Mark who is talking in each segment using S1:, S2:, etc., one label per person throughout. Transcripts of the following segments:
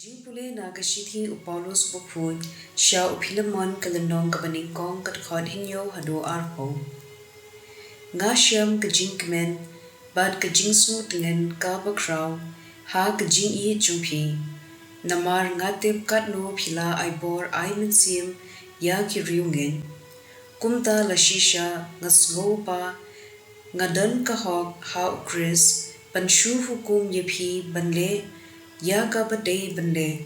S1: jingpule na kashithi Paulus bukhui sha uphilamon kalanong kabaning kong katkhod hinyo hado arpo. Nga siyam kajingkmen bad kajingsmu tingen kabakraw ha kajing i jumpi. Namar ngatip katno phila aibor ay minsim ya kiriungen. Kumta lashisha ngasgo pa ngadan kahok ha ukris panshu hukum yepi banle ya ka badai bende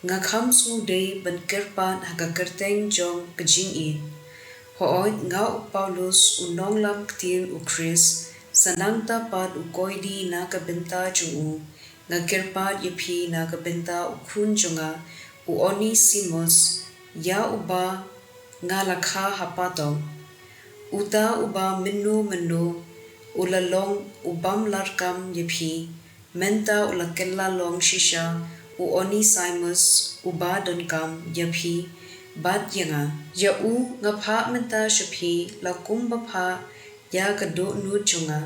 S1: nga kham su dei ban kerpan haga kerteng jong kajing i hooi nga Paulus unong lam ktien ukris sanang ta pat ukoidi na kabenta jungu nga kerpat yepi na kabenta ukhun jonga uoni simos ya uba nga lakha hapatong uta uba menu ulalong ubam larkam yepi menta ulakella long shisha uoni simus uba donkam yapi bad yanga ya u ngapha menta shapi lakum bapha ya kado nu chunga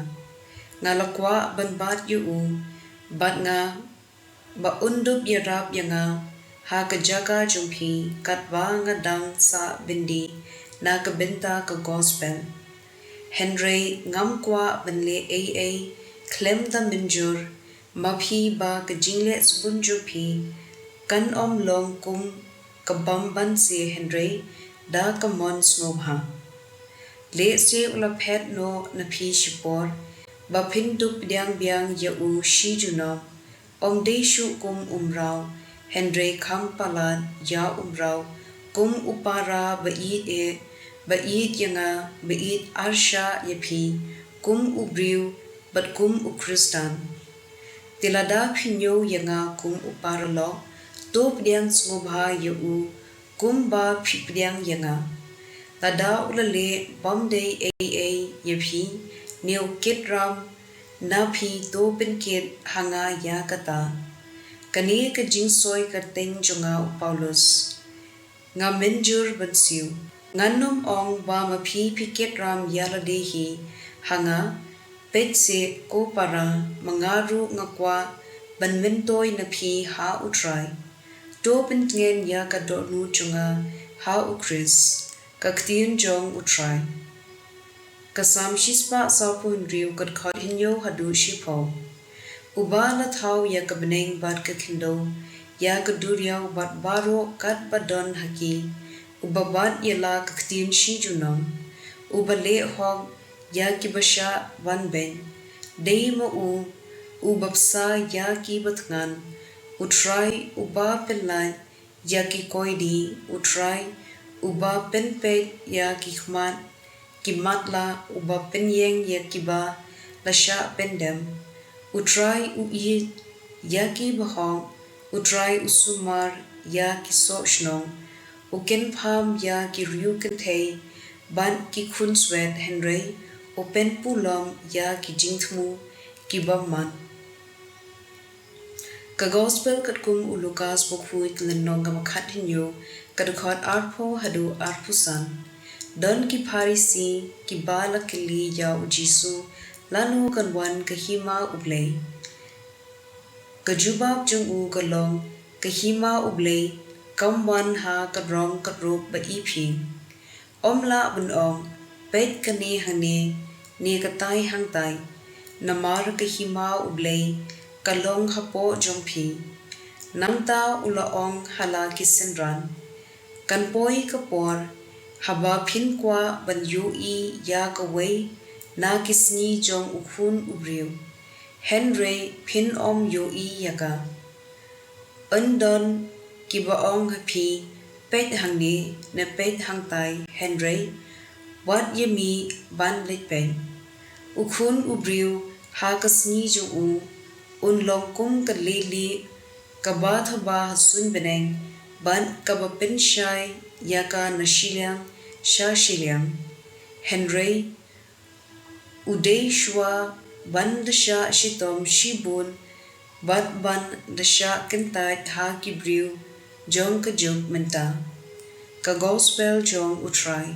S1: ngalakwa banbat yu u bad nga ba undub yarap yanga ha kajaga jumpi katwa ngadang sa bindi na kabenta ka gospel Henry ngamkwa benle aa klem da minjur maphi ba kajingle subunju phi kan om long kum kabamban se Henry da kamon snobha le se ula phet no na phi shipor ba phindup dyang byang ya u shi juno om de shu kum umrao Henry khampala ya umrao kum upara ba i yanga ba i arsha yapi kum ubriu bat kum ukristan tilada phinyo yanga kum uparlo top dyang smobha yu kum ba phidyang yanga tada ulale bomday aa yapi new kitram na phi to pinkit hanga ya kata kani ka jingsoi ka teng jonga Paulus nga menjur bansiu nganom ong ba maphi pikit ram yaladehi hanga petse ko para mangaru ngakwa banmentoi na phi ha utrai to pintngen ya ka do nu chunga ha ukris ka ktien jong utrai kasam shispa sa pun riu kat khot hinyo hadu shipo uba la thau ya ka beneng bat ka khindo ya ka duriau bat baro kat badon haki ubabat yala ka ktien shi junam ubale hog ya ki basha wan ben dei mo u babsa ya ki batngan utrai uba pelai ya ki koidi utrai uba penpe ya ki khman ki matla uba penyeng ya ki ba lasha pendem utrai ui ya ki bahong utrai usumar ya ki so shnong uken pham ya ki ryu kentei ban ki khun swet Henry open pulom ya ki jingthmu ki bamman ka gospel kat kum ulukas bokhui tlenong ga makhat hinyo kad khot arpho hadu arpusan don ki pharisi ki bala kili ya ujisu lanu kan wan ka hima ublei ka jubab jung u ka long ka hima ublei kam wan ha ka rong ka rup ba iphi omla bun ong pet kani hane ni ka tai hang tai namar ka hima ublei kalong hapo jongphi nangta ula ong hala kisenran kanpoi kapor haba phin kwa ban yu i ya ka wei na kisni jong ukhun ubriu Henry phin om yu i yaga undon kiba ong hapi pet hangni na pet hang tai Henry wat yemi ban litpen ukhun ubriu ha kasni ju unlong kum ka lili kaba thaba sun beneng ban kaba pin shai yaka nashilyang sha shilyang Henry udei shwa ban dasha shitom shibun bat ban dasha kentai tha kibriu jong ka jog menta ka gospel jong utrai